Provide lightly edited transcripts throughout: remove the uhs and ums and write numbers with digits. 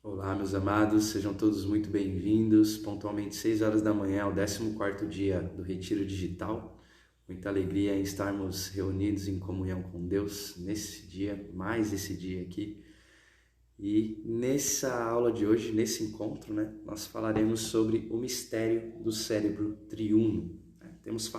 Olá, meus amados, sejam todos muito bem-vindos. Pontualmente 6 horas da manhã, o 14º dia do Retiro Digital. Muita alegria em estarmos reunidos em comunhão com Deus nesse dia, mais esse dia aqui. E nessa aula de hoje, nesse encontro, nós falaremos sobre o mistério do cérebro triuno. Temos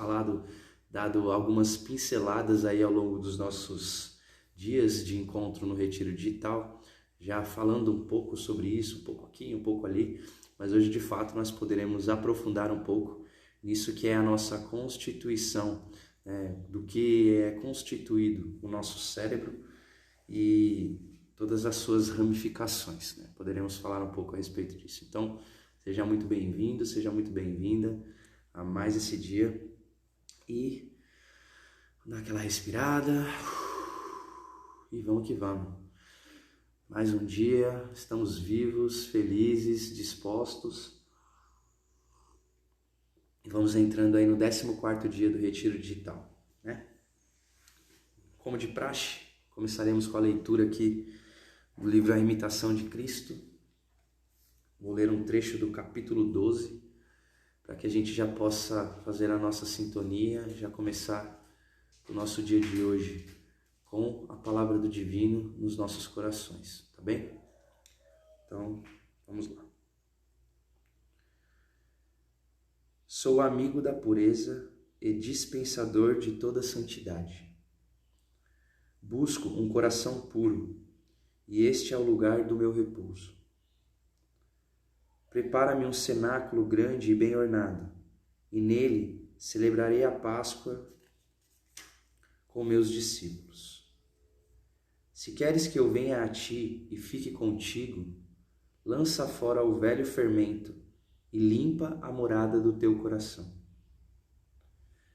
dado algumas pinceladas aí ao longo dos nossos dias de encontro no Retiro Digital, já falando um pouco sobre isso, um pouco aqui, um pouco ali, mas hoje de fato nós poderemos aprofundar um pouco nisso que é a nossa constituição, do que é constituído o nosso cérebro e todas as suas ramificações. Poderemos falar um pouco a respeito disso. Então, seja muito bem-vindo, seja muito bem-vinda a mais esse dia e dar aquela respirada e vamos que vamos. Mais um dia, estamos vivos, felizes, dispostos. E vamos entrando aí no 14º dia do Retiro Digital, Como de praxe, começaremos com a leitura aqui do livro A Imitação de Cristo. Vou ler um trecho do capítulo 12, para que a gente já possa fazer a nossa sintonia, já começar o nosso dia de hoje com a palavra do Divino nos nossos corações, tá bem? Então, vamos lá. Sou amigo da pureza e dispensador de toda santidade. Busco um coração puro, e este é o lugar do meu repouso. Prepara-me um cenáculo grande e bem ornado, e nele celebrarei a Páscoa com meus discípulos. Se queres que eu venha a ti e fique contigo, lança fora o velho fermento e limpa a morada do teu coração.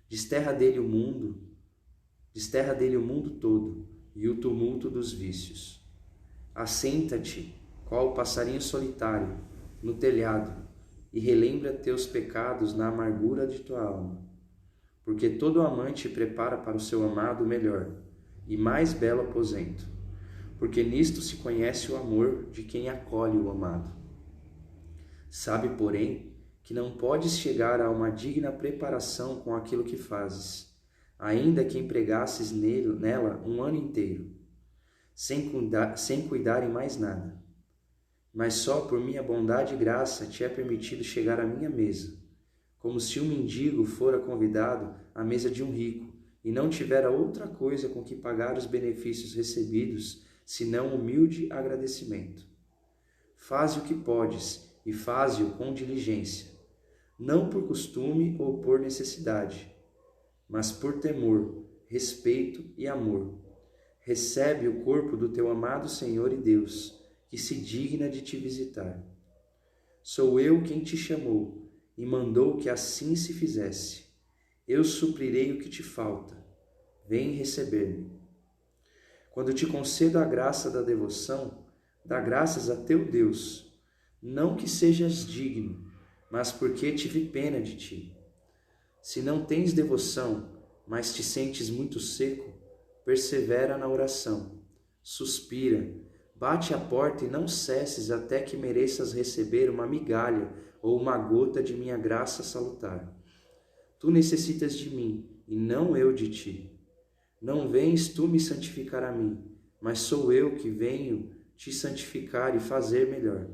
Desterra dele o mundo todo e o tumulto dos vícios. Assenta-te, qual passarinho solitário, no telhado, e relembra teus pecados na amargura de tua alma. Porque todo amante prepara para o seu amado o melhor e mais belo aposento, porque nisto se conhece o amor de quem acolhe o amado. Sabe, porém, que não podes chegar a uma digna preparação com aquilo que fazes, ainda que empregasses nela um ano inteiro, sem cuidar em mais nada. Mas só por minha bondade e graça te é permitido chegar à minha mesa, como se um mendigo fora convidado à mesa de um rico e não tivera outra coisa com que pagar os benefícios recebidos, senão humilde agradecimento. Faze o que podes e faze-o com diligência, não por costume ou por necessidade, mas por temor, respeito e amor. Recebe o corpo do teu amado Senhor e Deus, que se digna de te visitar. Sou eu quem te chamou e mandou que assim se fizesse. Eu suprirei o que te falta. Vem receber-me. Quando te concedo a graça da devoção, dá graças a teu Deus, não que sejas digno, mas porque tive pena de ti. Se não tens devoção, mas te sentes muito seco, persevera na oração, suspira, bate a porta e não cesses até que mereças receber uma migalha ou uma gota de minha graça salutar. Tu necessitas de mim, e não eu de ti. Não vens tu me santificar a mim, mas sou eu que venho te santificar e fazer melhor.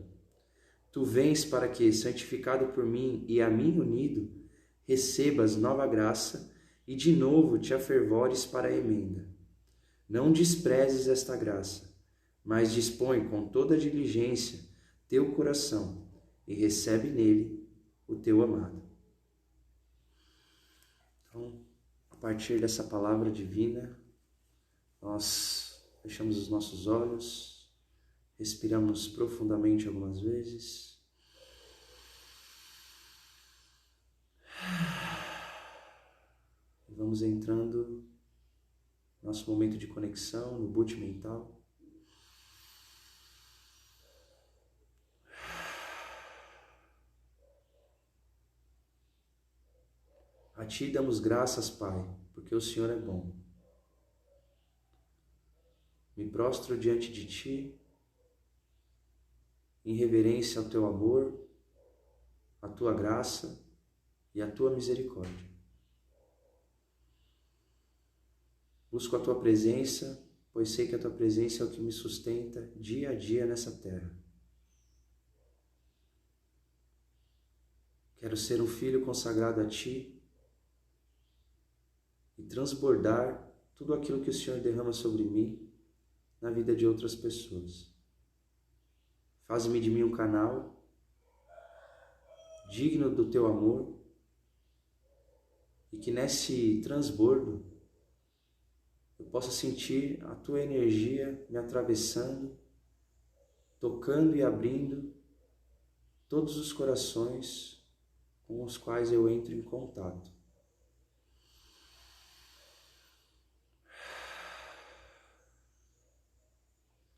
Tu vens para que, santificado por mim e a mim unido, recebas nova graça e de novo te afervores para a emenda. Não desprezes esta graça, mas dispõe com toda diligência teu coração e recebe nele o teu amado. Então, a partir dessa palavra divina, nós fechamos os nossos olhos, respiramos profundamente algumas vezes. E vamos entrando no nosso momento de conexão, no boot mental. A ti damos graças, Pai, porque o Senhor é bom. Me prostro diante de ti em reverência ao teu amor, à tua graça e à tua misericórdia. Busco a tua presença, pois sei que a tua presença é o que me sustenta dia a dia nessa terra. Quero ser um filho consagrado a ti e transbordar tudo aquilo que o Senhor derrama sobre mim na vida de outras pessoas. Faz-me de mim um canal digno do teu amor e que nesse transbordo eu possa sentir a tua energia me atravessando, tocando e abrindo todos os corações com os quais eu entro em contato.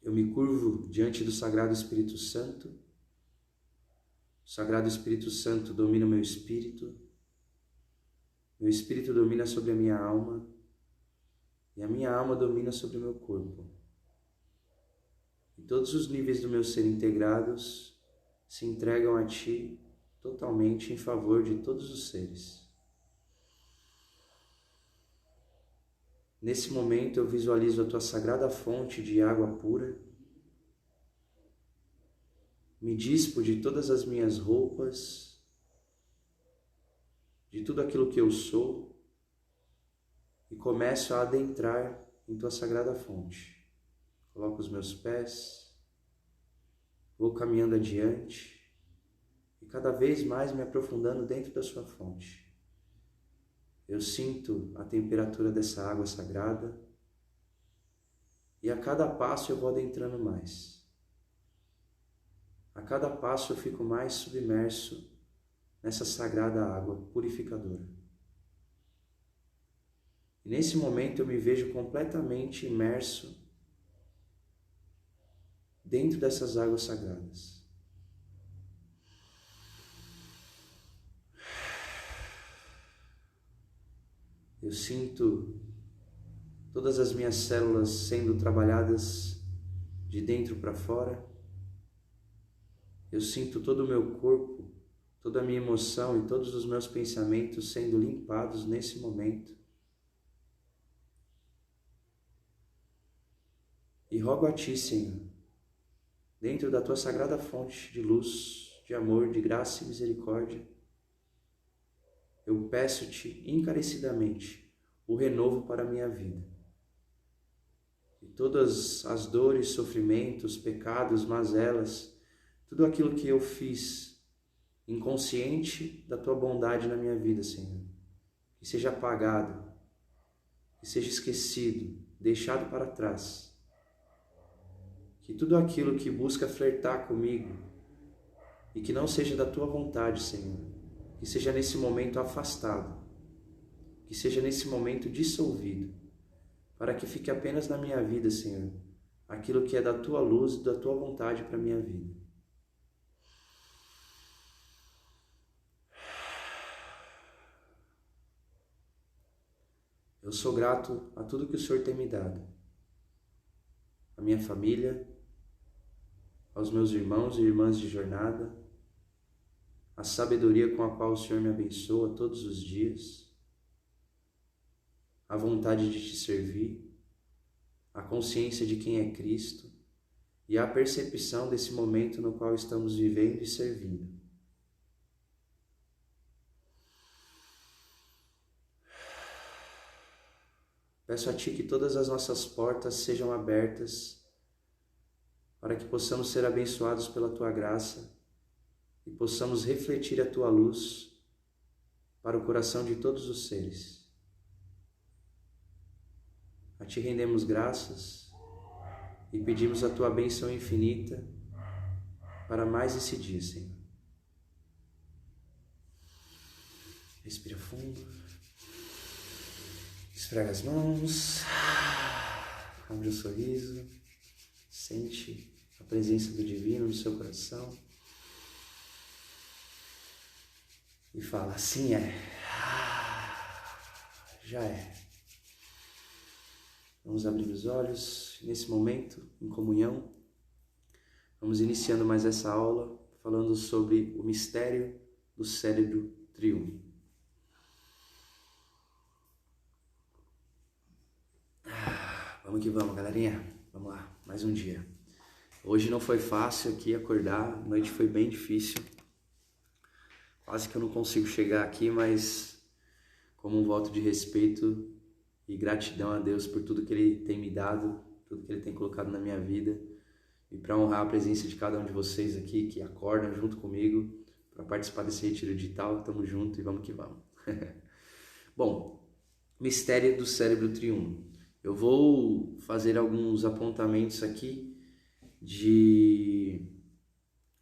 Eu me curvo diante do Sagrado Espírito Santo. O Sagrado Espírito Santo domina o meu espírito domina sobre a minha alma e a minha alma domina sobre o meu corpo. E todos os níveis do meu ser integrados se entregam a ti totalmente em favor de todos os seres. Nesse momento eu visualizo a tua sagrada fonte de água pura, me dispo de todas as minhas roupas, de tudo aquilo que eu sou e começo a adentrar em tua sagrada fonte. Coloco os meus pés, vou caminhando adiante e cada vez mais me aprofundando dentro da sua fonte. Eu sinto a temperatura dessa água sagrada e a cada passo eu vou adentrando mais. A cada passo eu fico mais submerso nessa sagrada água purificadora. E nesse momento eu me vejo completamente imerso dentro dessas águas sagradas. Eu sinto todas as minhas células sendo trabalhadas de dentro para fora. Eu sinto todo o meu corpo, toda a minha emoção e todos os meus pensamentos sendo limpados nesse momento. E rogo a ti, Senhor, dentro da tua sagrada fonte de luz, de amor, de graça e misericórdia, eu peço-te encarecidamente o renovo para a minha vida. E todas as dores, sofrimentos, pecados, mazelas, tudo aquilo que eu fiz inconsciente da tua bondade na minha vida, Senhor, que seja apagado, que seja esquecido, deixado para trás. Que tudo aquilo que busca flertar comigo e que não seja da tua vontade, Senhor, que seja nesse momento afastado, que seja nesse momento dissolvido, para que fique apenas na minha vida, Senhor, aquilo que é da tua luz e da tua vontade para a minha vida. Eu sou grato a tudo que o Senhor tem me dado, a minha família, aos meus irmãos e irmãs de jornada, a sabedoria com a qual o Senhor me abençoa todos os dias, a vontade de te servir, a consciência de quem é Cristo e a percepção desse momento no qual estamos vivendo e servindo. Peço a ti que todas as nossas portas sejam abertas para que possamos ser abençoados pela tua graça e possamos refletir a tua luz para o coração de todos os seres. A ti rendemos graças e pedimos a tua bênção infinita para mais esse dia, Senhor. Respira fundo, esfrega as mãos, abre o sorriso, sente a presença do Divino no seu coração. E fala, assim é, já é. Vamos abrir os olhos nesse momento, em comunhão. Vamos iniciando mais essa aula falando sobre o mistério do cérebro triuno. Vamos que vamos, galerinha. Vamos lá, mais um dia. Hoje não foi fácil aqui acordar, a noite foi bem difícil. Quase que eu não consigo chegar aqui, mas como um voto de respeito e gratidão a Deus por tudo que Ele tem me dado, tudo que Ele tem colocado na minha vida, e para honrar a presença de cada um de vocês aqui que acordam junto comigo para participar desse retiro digital. Tamo junto e vamos que vamos. Bom, mistério do cérebro triuno. Eu vou fazer alguns apontamentos aqui de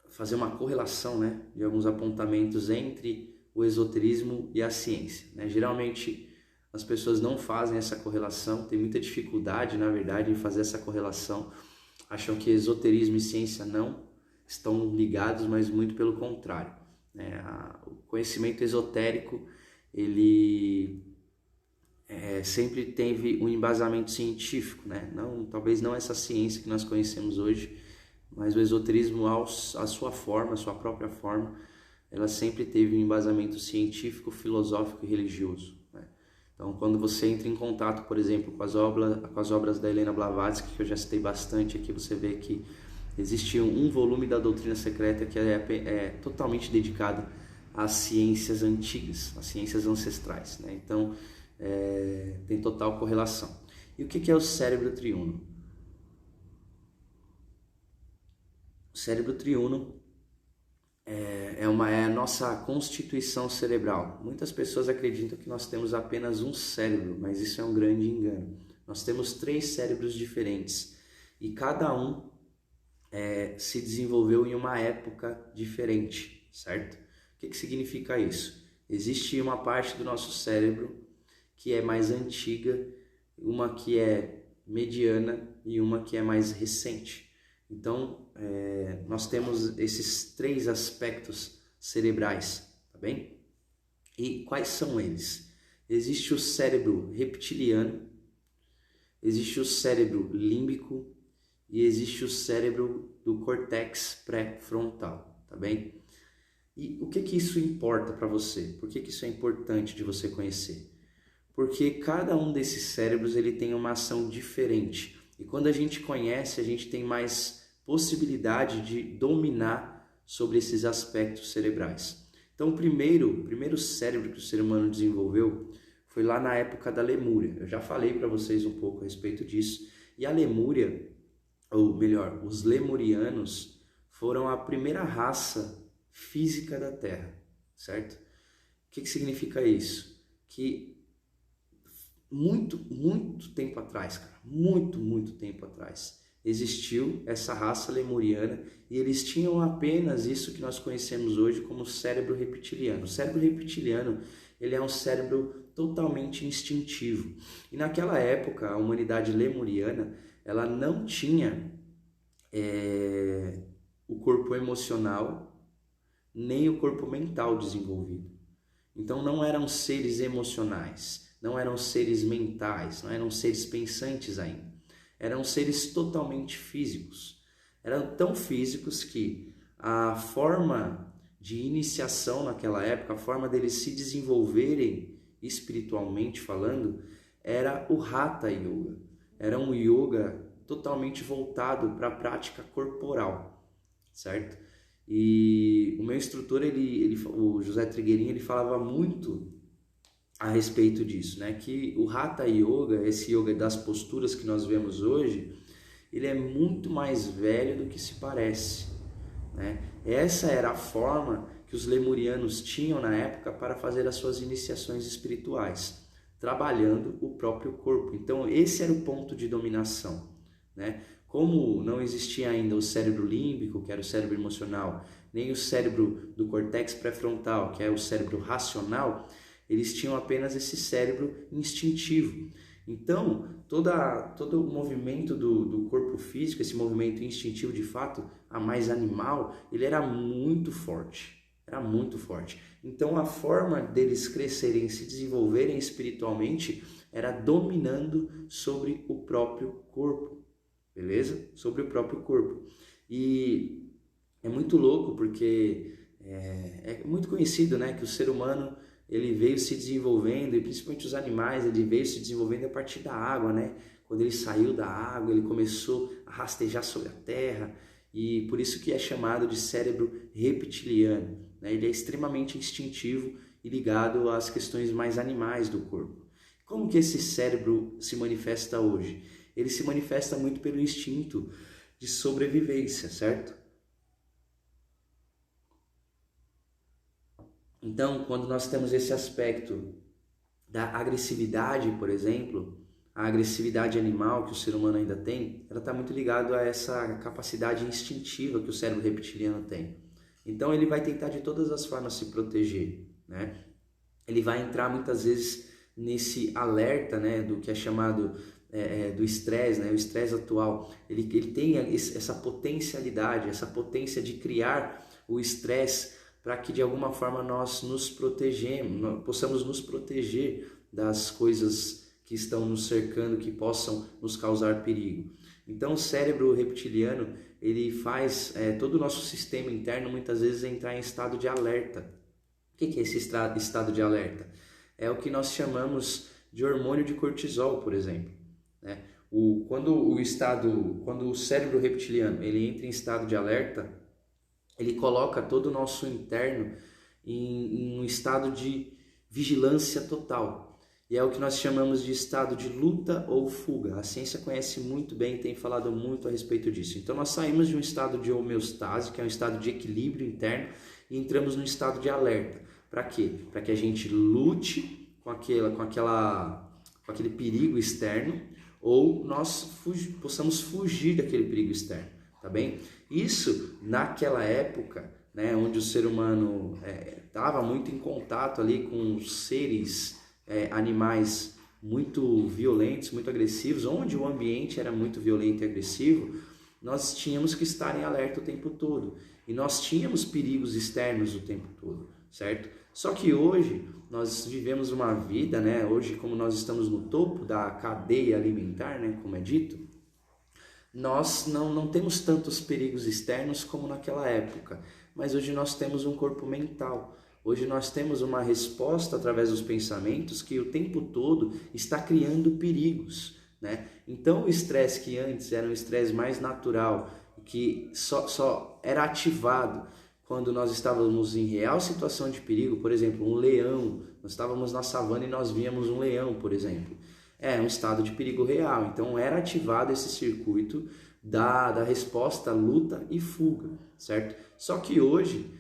fazer uma correlação, né, de alguns apontamentos entre o esoterismo e a ciência, né? Geralmente as pessoas não fazem essa correlação, tem muita dificuldade, na verdade, em fazer essa correlação. Acham que esoterismo e ciência não estão ligados, mas muito pelo contrário, né? O conhecimento esotérico, ele sempre teve um embasamento científico, né? Talvez não essa ciência que nós conhecemos hoje, mas o esoterismo, a sua forma, a sua própria forma, ela sempre teve um embasamento científico, filosófico e religioso, né? Então, quando você entra em contato, por exemplo, com as obras da Helena Blavatsky, que eu já citei bastante aqui, você vê que existe um volume da doutrina secreta que é totalmente dedicado às ciências antigas, às ciências ancestrais, né? Então, tem total correlação. E o que é o cérebro triuno? O cérebro triuno é a nossa constituição cerebral. Muitas pessoas acreditam que nós temos apenas um cérebro, mas isso é um grande engano. Nós temos 3 cérebros diferentes e cada um se desenvolveu em uma época diferente, certo? O que significa isso? Existe uma parte do nosso cérebro que é mais antiga, uma que é mediana e uma que é mais recente. Então, nós temos esses 3 aspectos cerebrais, tá bem? E quais são eles? Existe o cérebro reptiliano, existe o cérebro límbico e existe o cérebro do córtex pré-frontal, tá bem? E o que isso importa para você? Por que isso é importante de você conhecer? Porque cada um desses cérebros ele tem uma ação diferente. E quando a gente conhece, a gente tem mais possibilidade de dominar sobre esses aspectos cerebrais. Então, o primeiro cérebro que o ser humano desenvolveu foi lá na época da Lemúria. Eu já falei para vocês um pouco a respeito disso. E a Lemúria, ou melhor, os lemurianos, foram a primeira raça física da Terra, certo? O que significa isso? Que muito tempo atrás, cara, muito tempo atrás, existiu essa raça lemuriana e eles tinham apenas isso que nós conhecemos hoje como cérebro reptiliano. O cérebro reptiliano, ele é um cérebro totalmente instintivo. E naquela época, a humanidade lemuriana, ela não tinha o corpo emocional nem o corpo mental desenvolvido. Então não eram seres emocionais, não eram seres mentais, não eram seres pensantes ainda. Eram seres totalmente físicos. Eram tão físicos que a forma de iniciação naquela época, a forma deles se desenvolverem espiritualmente falando, era o Hatha Yoga. Era um yoga totalmente voltado para a prática corporal, certo? E o meu instrutor, o José Trigueirinho, ele falava muito a respeito disso, né? Que o Hatha Yoga, esse yoga das posturas que nós vemos hoje, ele é muito mais velho do que se parece, né? Essa era a forma que os lemurianos tinham na época para fazer as suas iniciações espirituais, trabalhando o próprio corpo. Então esse era o ponto de dominação, né? Como não existia ainda o cérebro límbico, que era o cérebro emocional, nem o cérebro do córtex pré-frontal, que é o cérebro racional, eles tinham apenas esse cérebro instintivo. Então, todo o movimento do corpo físico, esse movimento instintivo de fato, a mais animal, ele era muito forte. Era muito forte. Então, a forma deles crescerem, se desenvolverem espiritualmente, era dominando sobre o próprio corpo. Beleza? Sobre o próprio corpo. E é muito louco porque é muito conhecido, né, que o ser humano ele veio se desenvolvendo, e principalmente os animais, ele veio se desenvolvendo a partir da água, né? Quando ele saiu da água, ele começou a rastejar sobre a terra, e por isso que é chamado de cérebro reptiliano, né? Ele é extremamente instintivo e ligado às questões mais animais do corpo. Como que esse cérebro se manifesta hoje? Ele se manifesta muito pelo instinto de sobrevivência, certo? Então, quando nós temos esse aspecto da agressividade, por exemplo, a agressividade animal que o ser humano ainda tem, ela está muito ligada a essa capacidade instintiva que o cérebro reptiliano tem. Então, ele vai tentar de todas as formas se proteger, né? Ele vai entrar muitas vezes nesse alerta, né, do que é chamado do estresse, né? O estresse atual, ele tem essa potencialidade, essa potência de criar o estresse para que de alguma forma nós possamos nos proteger das coisas que estão nos cercando, que possam nos causar perigo. Então o cérebro reptiliano, ele faz todo o nosso sistema interno muitas vezes entrar em estado de alerta. O que é esse estado de alerta? É o que nós chamamos de hormônio de cortisol, por exemplo, né? Quando o cérebro reptiliano ele entra em estado de alerta, ele coloca todo o nosso interno em um estado de vigilância total. E é o que nós chamamos de estado de luta ou fuga. A ciência conhece muito bem e tem falado muito a respeito disso. Então nós saímos de um estado de homeostase, que é um estado de equilíbrio interno, e entramos num estado de alerta. Para quê? Para que a gente lute com aquele perigo externo, ou nós possamos fugir daquele perigo externo, tá bem? Isso, naquela época, né, onde o ser humano estava muito em contato ali com seres animais muito violentos, muito agressivos, onde o ambiente era muito violento e agressivo, nós tínhamos que estar em alerta o tempo todo. E nós tínhamos perigos externos o tempo todo, certo? Só que hoje nós vivemos uma vida, né? Hoje, como nós estamos no topo da cadeia alimentar, né, como é dito, nós não temos tantos perigos externos como naquela época, mas hoje nós temos um corpo mental. Hoje nós temos uma resposta através dos pensamentos que o tempo todo está criando perigos, né? Então o estresse que antes era um estresse mais natural, que só era ativado quando nós estávamos em real situação de perigo, por exemplo, um leão, nós estávamos na savana e nós víamos um leão, por exemplo. É um estado de perigo real, então era ativado esse circuito da resposta luta e fuga, certo? Só que hoje,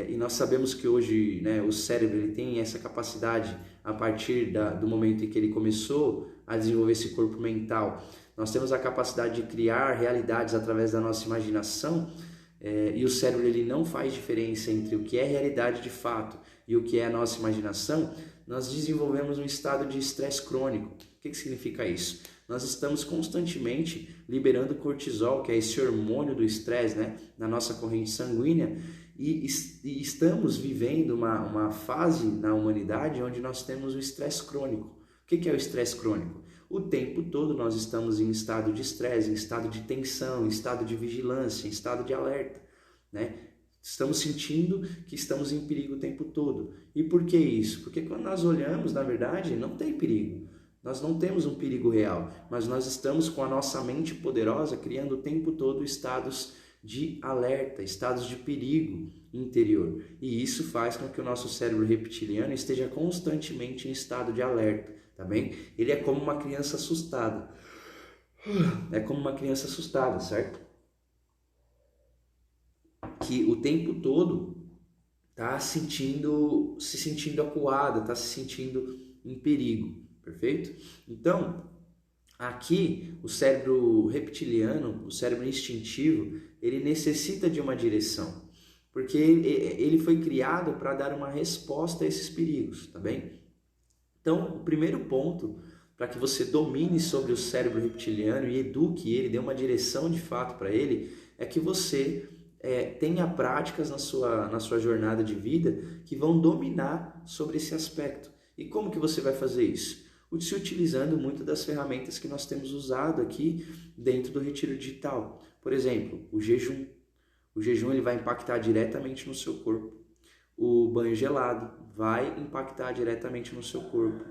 e nós sabemos que hoje, né, o cérebro ele tem essa capacidade a partir do momento em que ele começou a desenvolver esse corpo mental, nós temos a capacidade de criar realidades através da nossa imaginação, e o cérebro ele não faz diferença entre o que é realidade de fato e o que é a nossa imaginação. Nós desenvolvemos um estado de estresse crônico. O que significa isso? Nós estamos constantemente liberando cortisol, que é esse hormônio do estresse, né, na nossa corrente sanguínea, e estamos vivendo uma fase na humanidade onde nós temos o estresse crônico. O que é o estresse crônico? O tempo todo nós estamos em estado de estresse, em estado de tensão, em estado de vigilância, em estado de alerta, né? Estamos sentindo que estamos em perigo o tempo todo. E por que isso? Porque quando nós olhamos, na verdade, não tem perigo. Nós não temos um perigo real, mas nós estamos com a nossa mente poderosa criando o tempo todo estados de alerta, estados de perigo interior. E isso faz com que o nosso cérebro reptiliano esteja constantemente em estado de alerta, tá bem? Ele é como uma criança assustada. É como uma criança assustada, certo? Que o tempo todo está se sentindo acuada, está se sentindo em perigo, perfeito? Então, aqui o cérebro reptiliano, o cérebro instintivo, ele necessita de uma direção, porque ele foi criado para dar uma resposta a esses perigos, tá bem? Então, o primeiro ponto para que você domine sobre o cérebro reptiliano e eduque ele, dê uma direção de fato para ele, é que você tenha práticas na sua jornada de vida que vão dominar sobre esse aspecto. E como que você vai fazer isso? se utilizando muito das ferramentas que nós temos usado aqui dentro do Retiro Digital. Por exemplo, o jejum. O jejum ele vai impactar diretamente no seu corpo. O banho gelado vai impactar diretamente no seu corpo.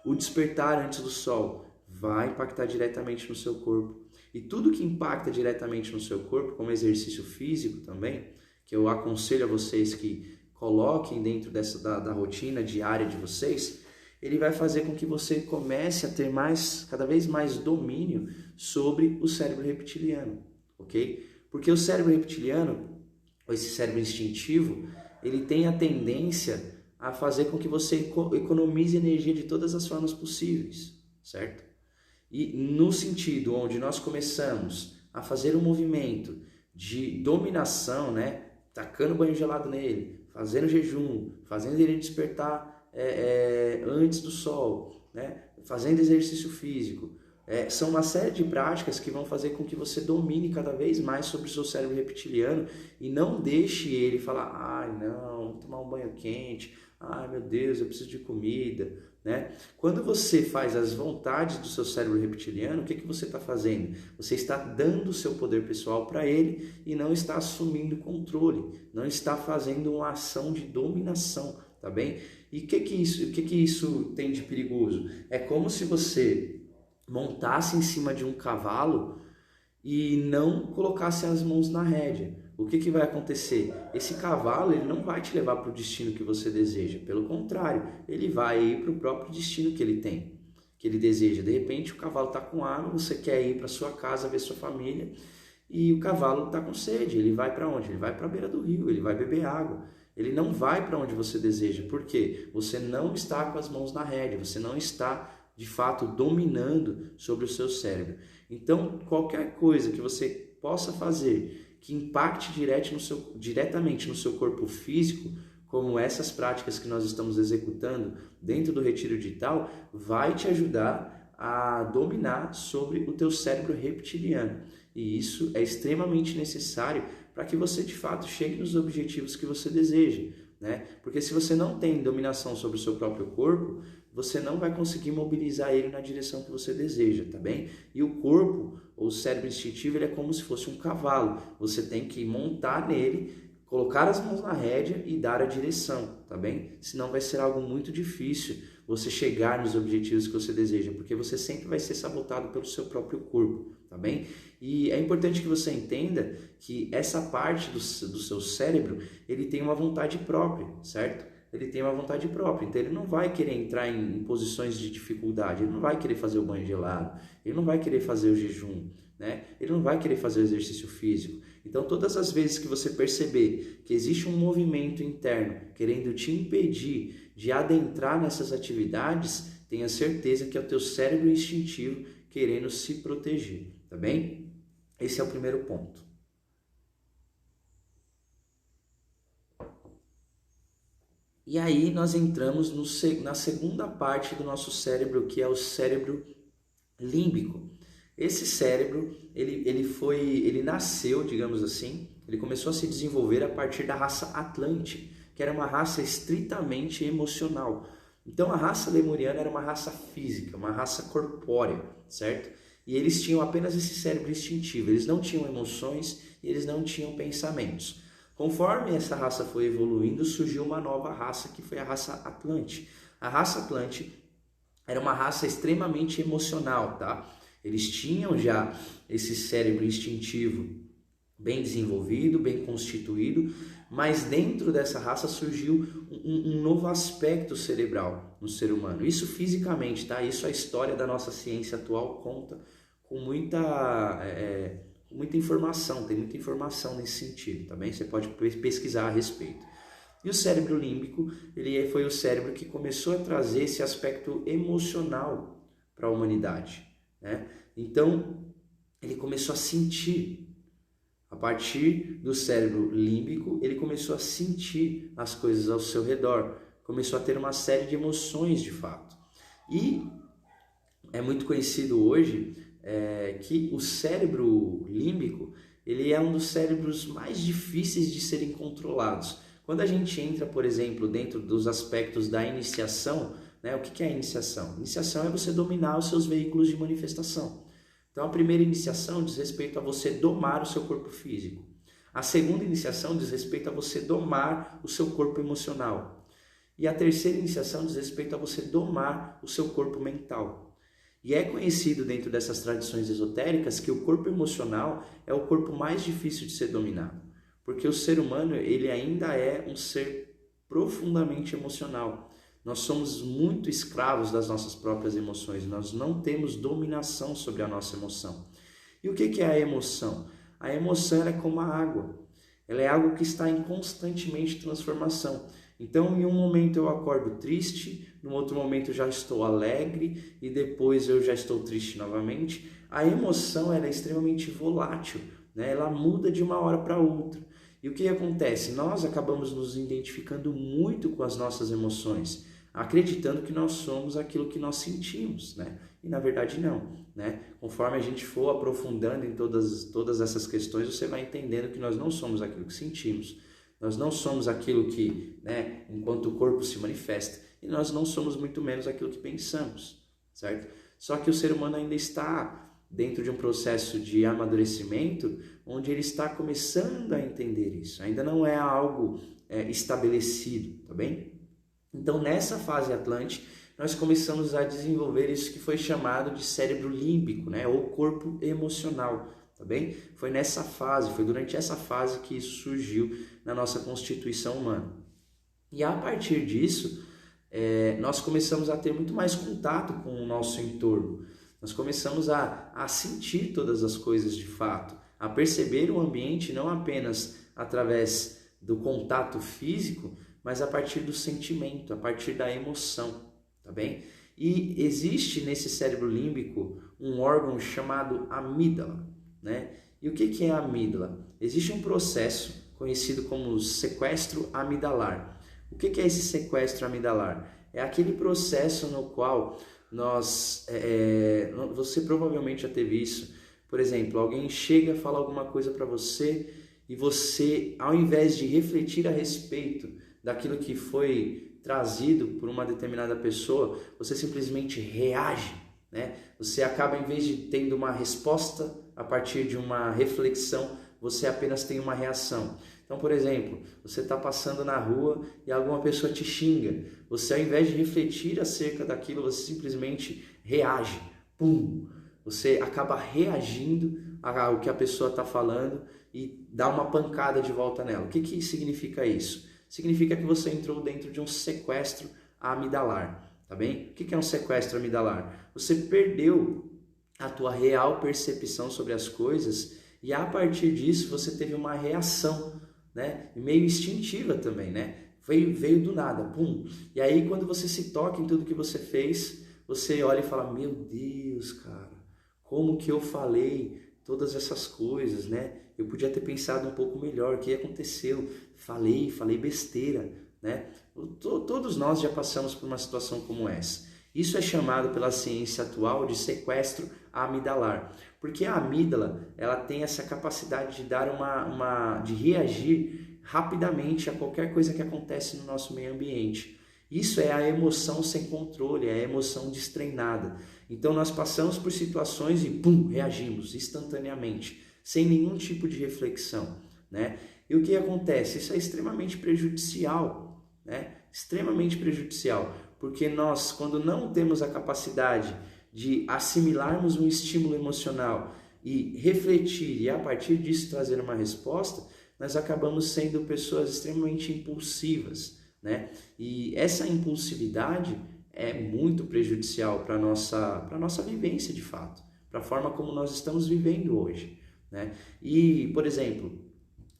O despertar antes do sol vai impactar diretamente no seu corpo. E tudo que impacta diretamente no seu corpo, como exercício físico também, que eu aconselho a vocês que coloquem dentro da rotina diária de vocês, ele vai fazer com que você comece a ter cada vez mais domínio sobre o cérebro reptiliano, ok? Porque o cérebro reptiliano, ou esse cérebro instintivo, ele tem a tendência a fazer com que você economize energia de todas as formas possíveis, certo? E no sentido onde nós começamos a fazer um movimento de dominação, né? Tacando banho gelado nele, fazendo jejum, fazendo ele despertar antes do sol, né? Fazendo exercício físico. São uma série de práticas que vão fazer com que você domine cada vez mais sobre o seu cérebro reptiliano e não deixe ele falar, ai não, vou tomar um banho quente, ai meu Deus, eu preciso de comida, né? Quando você faz as vontades do seu cérebro reptiliano, o que você está fazendo? Você está dando o seu poder pessoal para ele e não está assumindo controle, não está fazendo uma ação de dominação, tá bem? E o que isso tem de perigoso? É como se você montasse em cima de um cavalo e não colocasse as mãos na rédea. O que vai acontecer? Esse cavalo ele não vai te levar para o destino que você deseja. Pelo contrário, ele vai ir para o próprio destino que ele tem, que ele deseja. De repente o cavalo está com água, você quer ir para sua casa ver sua família e o cavalo está com sede. Ele vai para onde? Ele vai para a beira do rio, ele vai beber água. Ele não vai para onde você deseja. Por quê? Você não está com as mãos na rédea, você não está de fato dominando sobre o seu cérebro. Então, qualquer coisa que você possa fazer que impacte diretamente no seu corpo físico, como essas práticas que nós estamos executando dentro do Retiro Digital, vai te ajudar a dominar sobre o teu cérebro reptiliano. E isso é extremamente necessário para que você de fato chegue nos objetivos que você deseja, né? Porque se você não tem dominação sobre o seu próprio corpo, você não vai conseguir mobilizar ele na direção que você deseja, tá bem? E o corpo, ou o cérebro instintivo, ele é como se fosse um cavalo. Você tem que montar nele, colocar as mãos na rédea e dar a direção, tá bem? Senão vai ser algo muito difícil você chegar nos objetivos que você deseja, porque você sempre vai ser sabotado pelo seu próprio corpo, tá bem? E é importante que você entenda que essa parte do seu cérebro, ele tem uma vontade própria, certo? Ele tem uma vontade própria, então ele não vai querer entrar em posições de dificuldade, ele não vai querer fazer o banho gelado, ele não vai querer fazer o jejum, né? Ele não vai querer fazer o exercício físico. Então todas as vezes que você perceber que existe um movimento interno querendo te impedir de adentrar nessas atividades, tenha certeza que é o teu cérebro instintivo querendo se proteger, tá bem? Esse é o primeiro ponto. E aí nós entramos na segunda parte do nosso cérebro, que é o cérebro límbico. Esse cérebro, ele nasceu, digamos assim, ele começou a se desenvolver a partir da raça Atlante, que era uma raça estritamente emocional. Então a raça lemuriana era uma raça física, uma raça corpórea, certo? E eles tinham apenas esse cérebro instintivo, eles não tinham emoções e eles não tinham pensamentos. Conforme essa raça foi evoluindo, surgiu uma nova raça, que foi a raça Atlante. A raça Atlante era uma raça extremamente emocional, tá? Eles tinham já esse cérebro instintivo bem desenvolvido, bem constituído, mas dentro dessa raça surgiu um novo aspecto cerebral no ser humano. Isso fisicamente, tá? Isso a história da nossa ciência atual conta com muita informação, tem muita informação nesse sentido, tá bem? Você pode pesquisar a respeito. E o cérebro límbico, ele foi o cérebro que começou a trazer esse aspecto emocional para a humanidade, né? Então, ele começou a sentir. A partir do cérebro límbico, ele começou a sentir as coisas ao seu redor, começou a ter uma série de emoções de fato. E é muito conhecido hoje que o cérebro límbico, ele é um dos cérebros mais difíceis de serem controlados. Quando a gente entra, por exemplo, dentro dos aspectos da iniciação né? O que é a iniciação? Iniciação é você dominar os seus veículos de manifestação. Então, a primeira iniciação diz respeito a você domar o seu corpo físico. A segunda iniciação diz respeito a você domar o seu corpo emocional. E a terceira iniciação diz respeito a você domar o seu corpo mental. E é conhecido dentro dessas tradições esotéricas que o corpo emocional é o corpo mais difícil de ser dominado. Porque o ser humano, ele ainda é um ser profundamente emocional. Nós somos muito escravos das nossas próprias emoções. Nós não temos dominação sobre a nossa emoção. E o que é a emoção? A emoção é como a água. Ela é algo que está em constantemente transformação. Então, em um momento eu acordo triste, no outro momento eu já estou alegre e depois eu já estou triste novamente. A emoção ela é extremamente volátil, né? Ela muda de uma hora para outra. E o que acontece? Nós acabamos nos identificando muito com as nossas emoções, acreditando que nós somos aquilo que nós sentimos, né? E na verdade não, né? Conforme a gente for aprofundando em todas essas questões, você vai entendendo que nós não somos aquilo que sentimos. Nós não somos aquilo que, né, enquanto o corpo se manifesta, e nós não somos muito menos aquilo que pensamos, certo? Só que o ser humano ainda está dentro de um processo de amadurecimento, onde ele está começando a entender isso. Ainda não é algo estabelecido, tá bem? Então, nessa fase atlântica, nós começamos a desenvolver isso que foi chamado de cérebro límbico, né, ou corpo emocional. Tá bem? Foi durante essa fase que isso surgiu na nossa constituição humana. E a partir disso, nós começamos a ter muito mais contato com o nosso entorno. Nós começamos a sentir todas as coisas de fato, a perceber o ambiente não apenas através do contato físico, mas a partir do sentimento, a partir da emoção, tá bem? E existe nesse cérebro límbico um órgão chamado amígdala. Né? E o que é a amígdala? Existe um processo conhecido como sequestro amidalar. O que é esse sequestro amidalar? É aquele processo no qual você provavelmente já teve isso. Por exemplo, alguém chega a falar alguma coisa para você e você, ao invés de refletir a respeito daquilo que foi trazido por uma determinada pessoa, você simplesmente reage, né? Você acaba, em vez de tendo uma resposta a partir de uma reflexão, você apenas tem uma reação. Então, por exemplo, você está passando na rua e alguma pessoa te xinga. Você, ao invés de refletir acerca daquilo, você simplesmente reage. Pum! Você acaba reagindo ao que a pessoa está falando e dá uma pancada de volta nela. O que significa isso? Significa que você entrou dentro de um sequestro amidalar. Tá bem? O que é um sequestro amidalar? Você perdeu a tua real percepção sobre as coisas e a partir disso você teve uma reação, né? Meio instintiva também, né? Veio do nada, pum. E aí quando você se toca em tudo que você fez, você olha e fala, meu Deus, cara, como que eu falei todas essas coisas, né? Eu podia ter pensado um pouco melhor, o que aconteceu? Falei besteira, né? Todos nós já passamos por uma situação como essa. Isso é chamado pela ciência atual de sequestro amidalar, porque a amígdala ela tem essa capacidade de dar de reagir rapidamente a qualquer coisa que acontece no nosso meio ambiente. Isso é a emoção sem controle, é a emoção destreinada. Então nós passamos por situações e pum, reagimos instantaneamente, sem nenhum tipo de reflexão, né? E o que acontece? Isso é extremamente prejudicial, né? Extremamente prejudicial, porque nós, quando não temos a capacidade de assimilarmos um estímulo emocional e refletir e a partir disso trazer uma resposta, nós acabamos sendo pessoas extremamente impulsivas, né? E essa impulsividade é muito prejudicial para a nossa vivência de fato, para a forma como nós estamos vivendo hoje, né? E, por exemplo,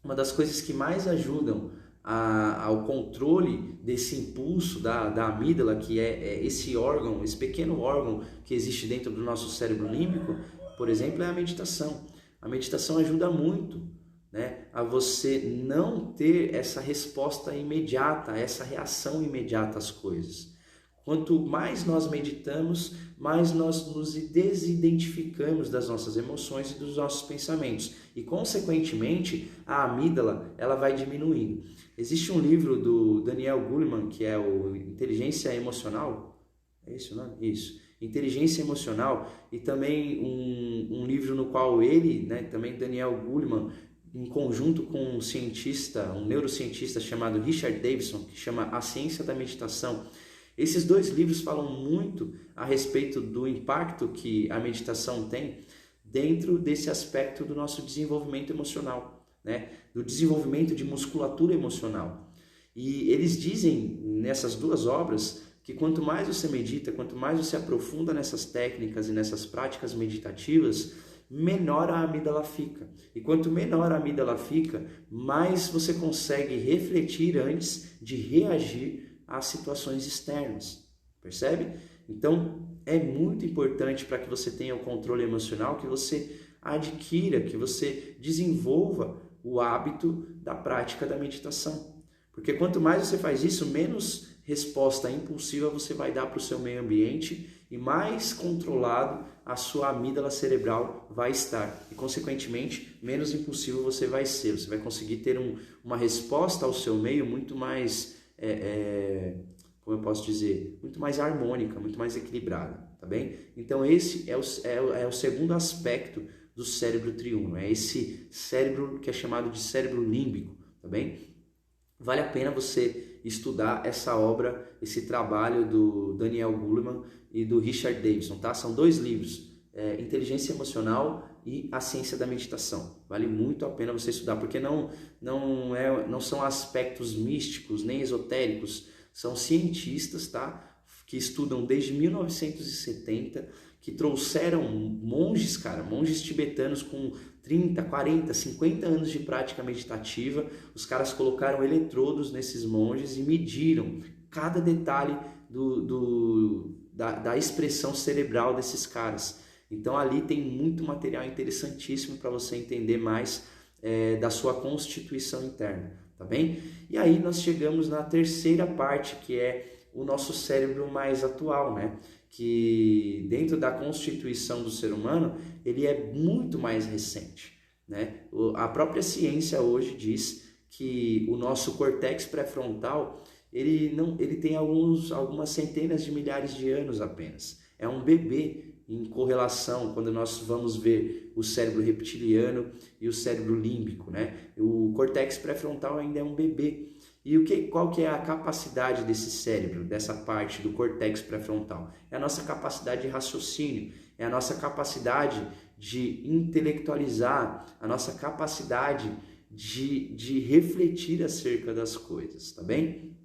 uma das coisas que mais ajudam ao controle desse impulso da amígdala, que é esse órgão, esse pequeno órgão que existe dentro do nosso cérebro límbico, por exemplo, é a meditação. A meditação ajuda muito, né, a você não ter essa resposta imediata, essa reação imediata às coisas. Quanto mais nós meditamos, mais nós nos desidentificamos das nossas emoções e dos nossos pensamentos. E, consequentemente, a amígdala ela vai diminuindo. Existe um livro do Daniel Goleman, que é o Inteligência Emocional. É esse o nome? Isso. Inteligência Emocional, e também um livro no qual ele, né, também Daniel Goleman, em conjunto com um neurocientista chamado Richard Davidson, que chama A Ciência da Meditação. Esses dois livros falam muito a respeito do impacto que a meditação tem dentro desse aspecto do nosso desenvolvimento emocional, né? Do desenvolvimento de musculatura emocional. E eles dizem nessas duas obras que quanto mais você medita, quanto mais você aprofunda nessas técnicas e nessas práticas meditativas, menor a amígdala fica. E quanto menor a amígdala fica, mais você consegue refletir antes de reagir às situações externas. Percebe? Então, é muito importante para que você tenha o controle emocional, que você adquira, que você desenvolva o hábito da prática da meditação. Porque quanto mais você faz isso, menos resposta impulsiva você vai dar para o seu meio ambiente e mais controlado a sua amígdala cerebral vai estar. E, consequentemente, menos impulsivo você vai ser. Você vai conseguir ter uma resposta ao seu meio muito mais, como eu posso dizer, muito mais harmônica, muito mais equilibrada, tá bem? Então, esse é o segundo aspecto do cérebro triuno. É esse cérebro que é chamado de cérebro límbico, tá bem? Vale a pena você estudar essa obra, esse trabalho do Daniel Goleman e do Richard Davidson, tá? São dois livros, Inteligência Emocional e A Ciência da Meditação. Vale muito a pena você estudar, porque não são aspectos místicos nem esotéricos, são cientistas, tá? Que estudam desde 1970, que trouxeram monges, monges tibetanos com 30, 40, 50 anos de prática meditativa. Os caras colocaram eletrodos nesses monges e mediram cada detalhe da expressão cerebral desses caras. Então ali tem muito material interessantíssimo para você entender mais da sua constituição interna, tá bem? E aí nós chegamos na terceira parte, que é o nosso cérebro mais atual, né? Que dentro da constituição do ser humano, ele é muito mais recente, né? A própria ciência hoje diz que o nosso córtex pré-frontal, ele tem algumas centenas de milhares de anos apenas. É um bebê em correlação quando nós vamos ver o cérebro reptiliano e o cérebro límbico, né? O córtex pré-frontal ainda é um bebê. E qual que é a capacidade desse cérebro, dessa parte do córtex pré-frontal? É a nossa capacidade de raciocínio, é a nossa capacidade de intelectualizar, a nossa capacidade de refletir acerca das coisas, tá bem?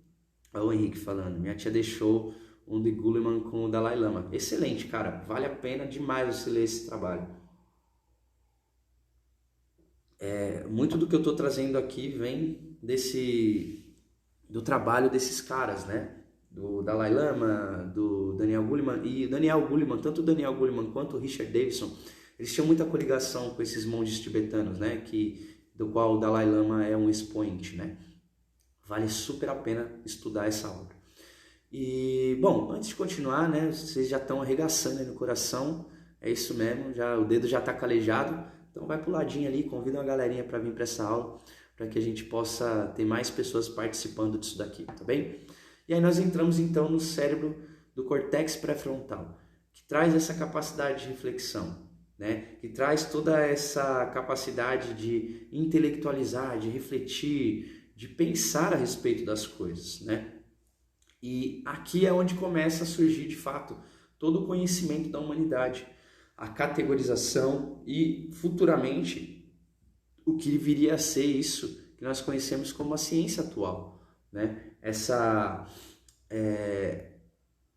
Olha o Henrique falando, minha tia deixou um de Goleman com o Dalai Lama. Excelente, cara, vale a pena demais você ler esse trabalho. Muito do que eu estou trazendo aqui vem do trabalho desses caras, né? Do Dalai Lama, do Daniel Goleman. E o Daniel Goleman, tanto o Daniel Goleman quanto o Richard Davidson, eles tinham muita coligação com esses monges tibetanos, né? Do qual o Dalai Lama é um expoente, né? Vale super a pena estudar essa obra. E, bom, antes de continuar, né? Vocês já estão arregaçando aí no coração, é isso mesmo, o dedo já está calejado, então vai pro ladinho ali, convida uma galerinha para vir para essa aula, para que a gente possa ter mais pessoas participando disso daqui, tá bem? E aí nós entramos então no cérebro do córtex pré-frontal, que traz essa capacidade de reflexão, né? Que traz toda essa capacidade de intelectualizar, de refletir, de pensar a respeito das coisas, né? E aqui é onde começa a surgir de fato todo o conhecimento da humanidade, a categorização e futuramente o que viria a ser isso que nós conhecemos como a ciência atual, né? Essa,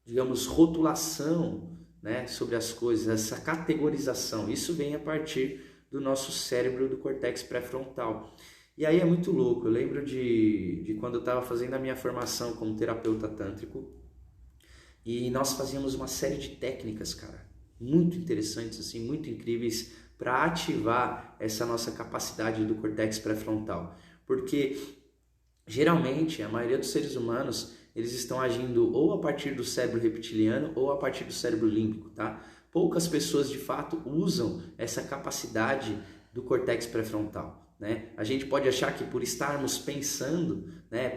digamos, rotulação, né, sobre as coisas, essa categorização, isso vem a partir do nosso cérebro do córtex pré-frontal. E aí é muito louco, eu lembro de quando eu estava fazendo a minha formação como terapeuta tântrico, e nós fazíamos uma série de técnicas, cara, muito interessantes, assim, muito incríveis, para ativar essa nossa capacidade do córtex pré-frontal. Porque, geralmente, a maioria dos seres humanos, eles estão agindo ou a partir do cérebro reptiliano ou a partir do cérebro límbico, tá? Poucas pessoas, de fato, usam essa capacidade do córtex pré-frontal, né? A gente pode achar que por estarmos pensando, né,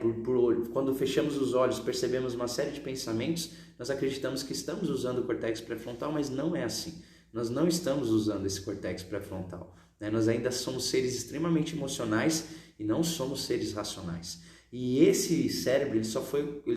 quando fechamos os olhos, percebemos uma série de pensamentos, nós acreditamos que estamos usando o córtex pré-frontal, mas não é assim. Nós não estamos usando esse córtex pré-frontal, né? Nós ainda somos seres extremamente emocionais e não somos seres racionais. E esse cérebro ele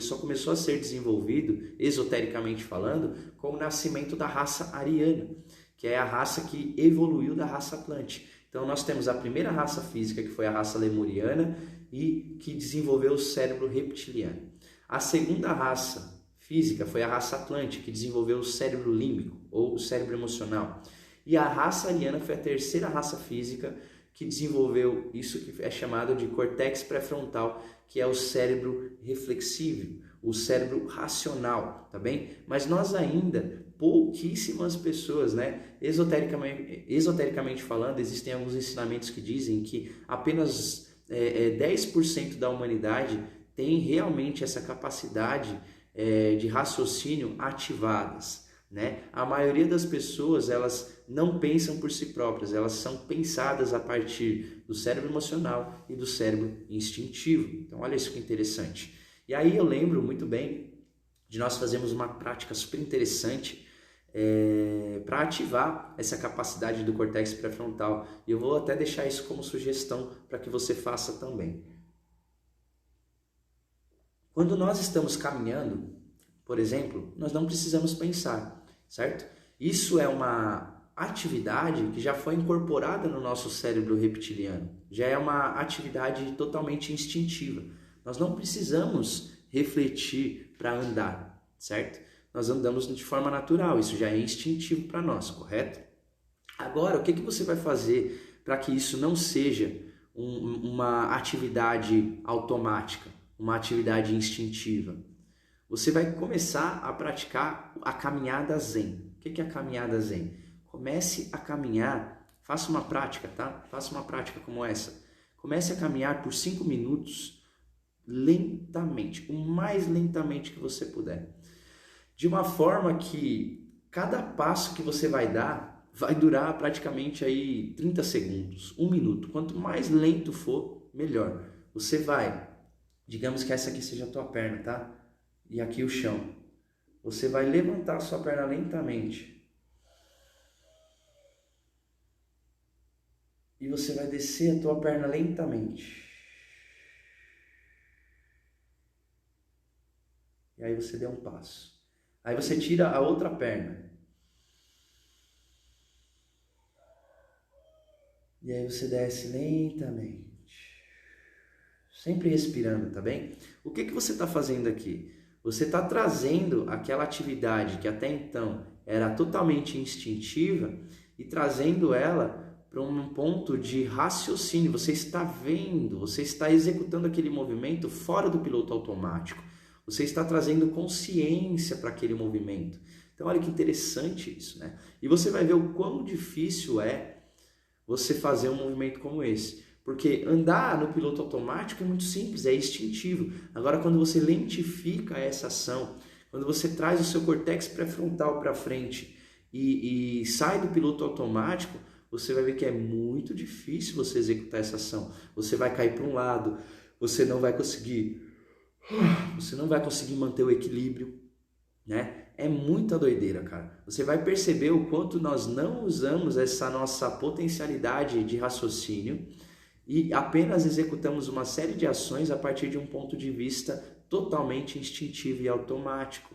só começou a ser desenvolvido, esotericamente falando, com o nascimento da raça ariana, que é a raça que evoluiu da raça atlântica. Então nós temos a primeira raça física, que foi a raça lemuriana, e que desenvolveu o cérebro reptiliano. A segunda raça física foi a raça atlântica, que desenvolveu o cérebro límbico, ou o cérebro emocional. E a raça ariana foi a terceira raça física que desenvolveu isso que é chamado de córtex pré-frontal, que é o cérebro reflexivo, o cérebro racional, tá bem? Mas nós ainda, pouquíssimas pessoas, né? Esotericamente falando, existem alguns ensinamentos que dizem que apenas 10% da humanidade tem realmente essa capacidade de raciocínio ativadas, né? A maioria das pessoas, elas não pensam por si próprias, elas são pensadas a partir do cérebro emocional e do cérebro instintivo. Então olha isso que interessante. E aí eu lembro muito bem de nós fazermos uma prática super interessante para ativar essa capacidade do córtex pré-frontal. E eu vou até deixar isso como sugestão para que você faça também. Quando nós estamos caminhando, por exemplo, nós não precisamos pensar, certo? Isso é uma atividade que já foi incorporada no nosso cérebro reptiliano. Já é uma atividade totalmente instintiva. Nós não precisamos refletir para andar, certo? Nós andamos de forma natural, isso já é instintivo para nós, correto? Agora, o que você vai fazer para que isso não seja uma atividade automática, uma atividade instintiva? Você vai começar a praticar a caminhada zen. O que é a caminhada zen? Comece a caminhar, faça uma prática, tá? Faça uma prática como essa. Comece a caminhar por 5 minutos lentamente, o mais lentamente que você puder. De uma forma que cada passo que você vai dar vai durar praticamente aí 30 segundos, 1 minuto. Quanto mais lento for, melhor. Você vai, digamos que essa aqui seja a tua perna, tá? E aqui o chão. Você vai levantar a sua perna lentamente. E você vai descer a tua perna lentamente. E aí você deu um passo. Aí você tira a outra perna. E aí você desce lentamente. Sempre respirando, tá bem? O que você está fazendo aqui? Você está trazendo aquela atividade que até então era totalmente instintiva e trazendo ela para um ponto de raciocínio. Você está vendo, você está executando aquele movimento fora do piloto automático. Você está trazendo consciência para aquele movimento. Então olha que interessante isso, né? E você vai ver o quão difícil é você fazer um movimento como esse. Porque andar no piloto automático é muito simples, é instintivo. Agora, quando você lentifica essa ação, quando você traz o seu córtex pré-frontal para frente e sai do piloto automático, você vai ver que é muito difícil você executar essa ação. Você vai cair para um lado, você não vai conseguir manter o equilíbrio, né? É muita doideira, cara. Você vai perceber o quanto nós não usamos essa nossa potencialidade de raciocínio e apenas executamos uma série de ações a partir de um ponto de vista totalmente instintivo e automático.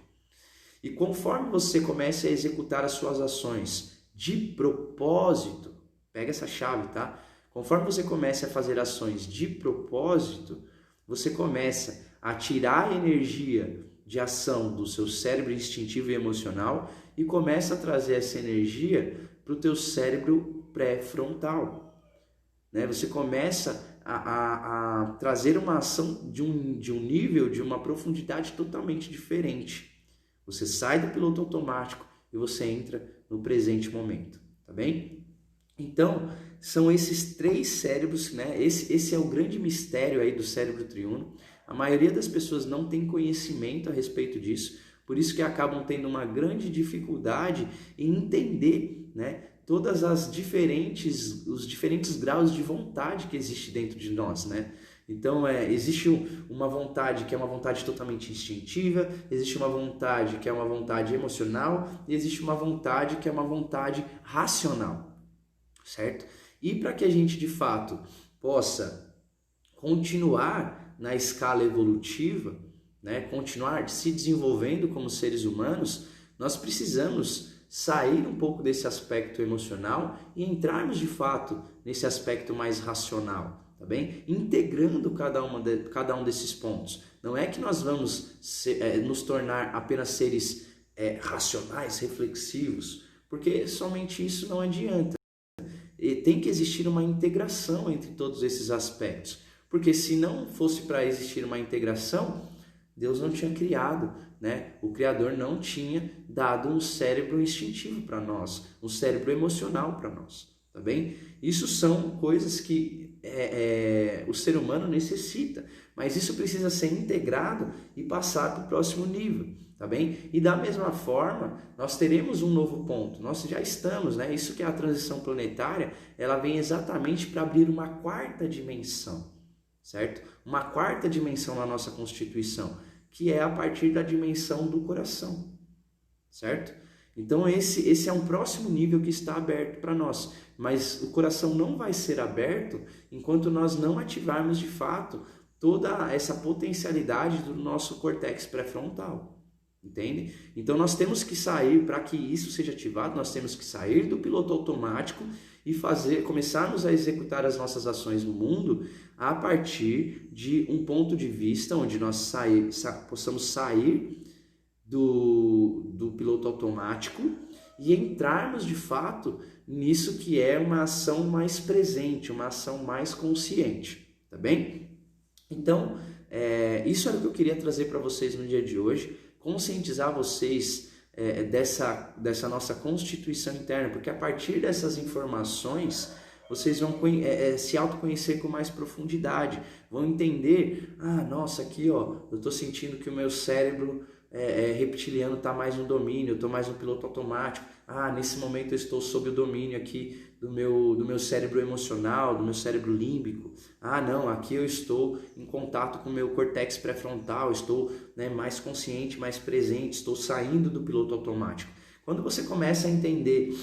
E conforme você começa a executar as suas ações de propósito, pega essa chave, tá? Conforme você começa a fazer ações de propósito, você começa a tirar a energia de ação do seu cérebro instintivo e emocional e começa a trazer essa energia para o teu cérebro pré-frontal. Né? Você começa a trazer uma ação de um nível, de uma profundidade totalmente diferente. Você sai do piloto automático e você entra no presente momento, tá bem? Então, são esses 3 cérebros, né? Esse é o grande mistério aí do cérebro triuno. A maioria das pessoas não tem conhecimento a respeito disso, por isso que acabam tendo uma grande dificuldade em entender, né, os diferentes graus de vontade que existe dentro de nós, né? Então, existe uma vontade que é uma vontade totalmente instintiva, existe uma vontade que é uma vontade emocional e existe uma vontade que é uma vontade racional, certo? E para que a gente, de fato, possa continuar na escala evolutiva, né, continuar se desenvolvendo como seres humanos, nós precisamos sair um pouco desse aspecto emocional e entrarmos, de fato, nesse aspecto mais racional. Tá bem? Integrando cada um desses pontos. Não é que nós vamos nos tornar apenas seres racionais, reflexivos, porque somente isso não adianta. E tem que existir uma integração entre todos esses aspectos, porque se não fosse para existir uma integração, Deus não tinha criado, né? O Criador não tinha dado um cérebro instintivo para nós, um cérebro emocional para nós. Tá bem? Isso são coisas que o ser humano necessita, mas isso precisa ser integrado e passar para o próximo nível, tá bem? E da mesma forma, nós teremos um novo ponto, nós já estamos, né? Isso que é a transição planetária, ela vem exatamente para abrir uma quarta dimensão, certo? Uma quarta dimensão na nossa Constituição, que é a partir da dimensão do coração, certo? Então esse é um próximo nível que está aberto para nós, mas o coração não vai ser aberto enquanto nós não ativarmos de fato toda essa potencialidade do nosso córtex pré-frontal, entende? Então nós temos que sair, para que isso seja ativado, nós temos que sair do piloto automático e começarmos a executar as nossas ações no mundo a partir de um ponto de vista onde nós possamos sair do piloto automático e entrarmos de fato nisso que é uma ação mais presente, uma ação mais consciente, tá bem? Então, isso era o que eu queria trazer para vocês no dia de hoje, conscientizar vocês dessa nossa constituição interna, porque a partir dessas informações vocês vão se autoconhecer com mais profundidade, vão entender, nossa, aqui ó, eu estou sentindo que o meu cérebro reptiliano está mais no domínio, eu estou mais no piloto automático, nesse momento eu estou sob o domínio aqui do meu cérebro emocional, do meu cérebro límbico, não, aqui eu estou em contato com o meu córtex pré-frontal, estou mais consciente, mais presente, estou saindo do piloto automático. Quando você começa a entender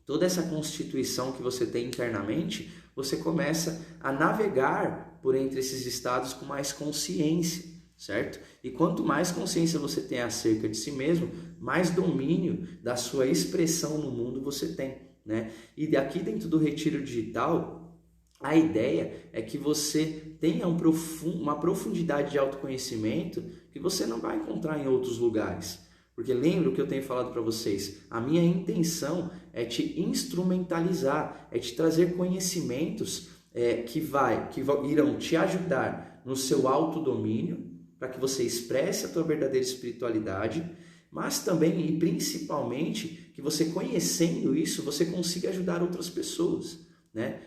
toda essa constituição que você tem internamente, você começa a navegar por entre esses estados com mais consciência, certo? E quanto mais consciência você tem acerca de si mesmo, mais domínio da sua expressão no mundo você tem, né? E aqui dentro do Retiro Digital, a ideia é que você tenha uma profundidade de autoconhecimento que você não vai encontrar em outros lugares. Porque lembra o que eu tenho falado para vocês, a minha intenção é te instrumentalizar, é te trazer conhecimentos que irão te ajudar no seu autodomínio, para que você expresse a tua verdadeira espiritualidade, mas também e principalmente que você conhecendo isso, você consiga ajudar outras pessoas, né?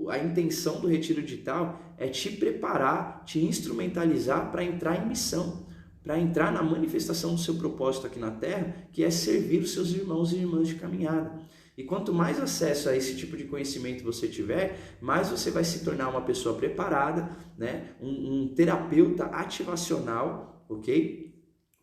A intenção do Retiro Digital é te preparar, te instrumentalizar para entrar em missão, para entrar na manifestação do seu propósito aqui na Terra, que é servir os seus irmãos e irmãs de caminhada. E quanto mais acesso a esse tipo de conhecimento você tiver, mais você vai se tornar uma pessoa preparada, né? Um terapeuta ativacional, ok?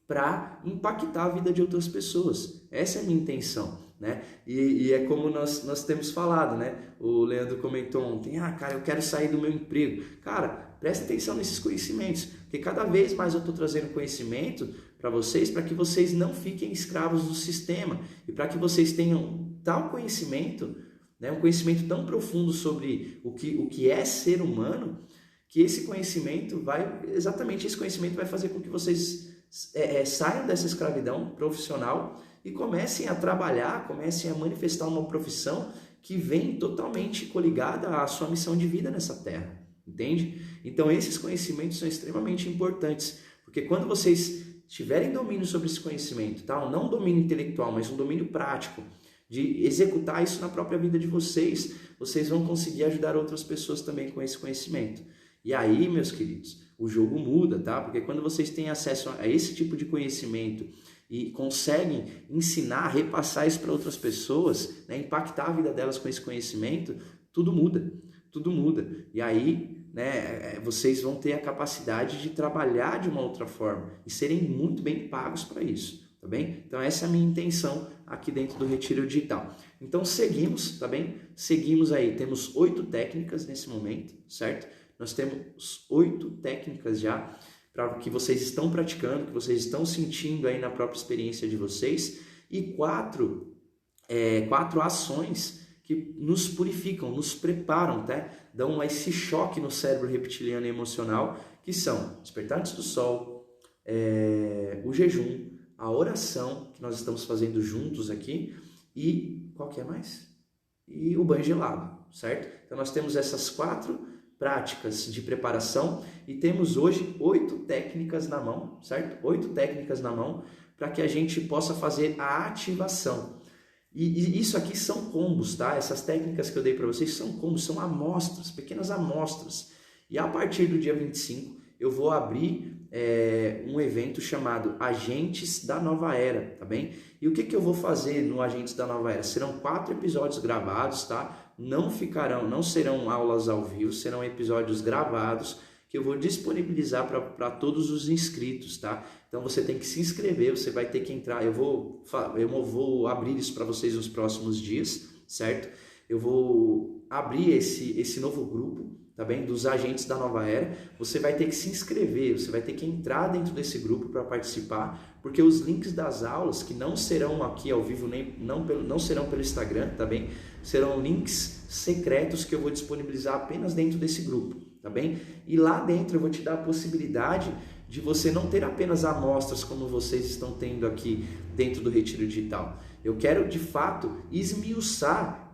Para impactar a vida de outras pessoas. Essa é a minha intenção, né? E é como nós temos falado, né? O Leandro comentou ontem, cara, eu quero sair do meu emprego. Cara, presta atenção nesses conhecimentos, porque cada vez mais eu estou trazendo conhecimento para vocês, para que vocês não fiquem escravos do sistema e para que vocês tenham tal conhecimento, né, um conhecimento tão profundo sobre o que é ser humano, que esse conhecimento vai fazer com que vocês saiam dessa escravidão profissional e comecem a trabalhar, comecem a manifestar uma profissão que vem totalmente coligada à sua missão de vida nessa terra, entende? Então esses conhecimentos são extremamente importantes, porque quando vocês tiverem domínio sobre esse conhecimento, tá? Não um domínio intelectual, mas um domínio prático, de executar isso na própria vida de vocês, vocês vão conseguir ajudar outras pessoas também com esse conhecimento. E aí, meus queridos, o jogo muda, tá? Porque quando vocês têm acesso a esse tipo de conhecimento e conseguem ensinar, repassar isso para outras pessoas, né? Impactar a vida delas com esse conhecimento, tudo muda, tudo muda. E aí né, vocês vão ter a capacidade de trabalhar de uma outra forma e serem muito bem pagos para isso, tá bem? Então essa é a minha intenção aqui dentro do Retiro Digital. Então seguimos, tá bem? Seguimos aí, temos 8 técnicas nesse momento, certo? Nós temos 8 técnicas já para que vocês estão praticando, que vocês estão sentindo aí na própria experiência de vocês, e 4 ações que nos purificam, nos preparam, tá? Dão esse choque no cérebro reptiliano e emocional, que são despertar antes do sol, o jejum, a oração, que nós estamos fazendo juntos aqui, e qual que é mais? E o banho gelado, certo? Então nós temos essas 4 práticas de preparação e temos hoje 8 técnicas na mão, certo? 8 técnicas na mão para que a gente possa fazer a ativação. E isso aqui são combos, tá? Essas técnicas que eu dei para vocês são combos, são amostras, pequenas amostras. E a partir do dia 25 eu vou abrir um evento chamado Agentes da Nova Era, tá bem? E o que eu vou fazer no Agentes da Nova Era? Serão 4 episódios gravados, tá? Não serão aulas ao vivo, serão episódios gravados que eu vou disponibilizar para todos os inscritos, tá? Então você tem que se inscrever, você vai ter que entrar, eu vou abrir isso para vocês nos próximos dias, certo? Eu vou abrir esse novo grupo, tá bem? Dos Agentes da Nova Era. Você vai ter que se inscrever, você vai ter que entrar dentro desse grupo para participar, porque os links das aulas, que não serão aqui ao vivo, não serão pelo Instagram, tá bem? Serão links secretos que eu vou disponibilizar apenas dentro desse grupo, tá bem? E lá dentro eu vou te dar a possibilidade de você não ter apenas amostras como vocês estão tendo aqui dentro do Retiro Digital. Eu quero, de fato, esmiuçar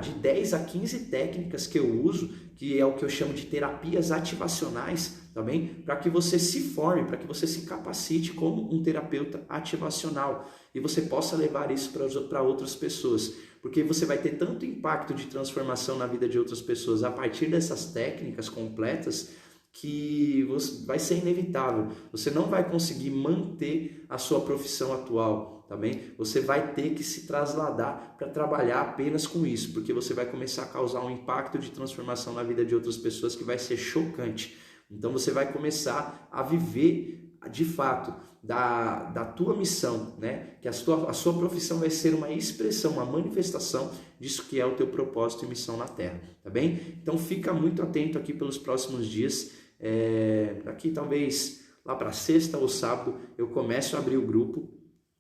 de 10 a 15 técnicas que eu uso, que é o que eu chamo de terapias ativacionais, tá bem? Para que você se forme, para que você se capacite como um terapeuta ativacional e você possa levar isso para outras pessoas, porque você vai ter tanto impacto de transformação na vida de outras pessoas a partir dessas técnicas completas que vai ser inevitável. Você não vai conseguir manter a sua profissão atual, tá bem? Você vai ter que se trasladar para trabalhar apenas com isso, porque você vai começar a causar um impacto de transformação na vida de outras pessoas que vai ser chocante. Então você vai começar a viver de fato da tua missão, né? Que a sua profissão vai ser uma expressão, uma manifestação disso que é o teu propósito e missão na Terra, tá bem? Então fica muito atento aqui pelos próximos dias. Aqui talvez lá para sexta ou sábado eu começo a abrir o grupo,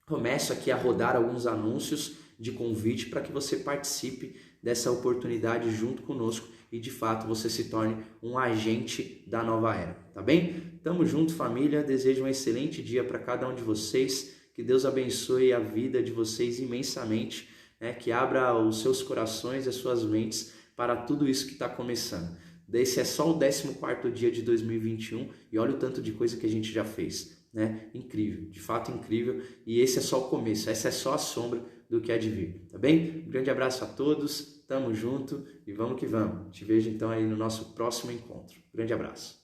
começo aqui a rodar alguns anúncios de convite para que você participe dessa oportunidade junto conosco e de fato você se torne um agente da nova era, tá bem? Tamo junto, família, desejo um excelente dia para cada um de vocês, que Deus abençoe a vida de vocês imensamente, né? Que abra os seus corações e as suas mentes para tudo isso que está começando. Esse é só o 14º dia de 2021 e olha o tanto de coisa que a gente já fez, né? Incrível, de fato incrível, e esse é só o começo, essa é só a sombra do que há de vir, tá bem? Um grande abraço a todos, tamo junto e vamos que vamos. Te vejo então aí no nosso próximo encontro. Grande abraço.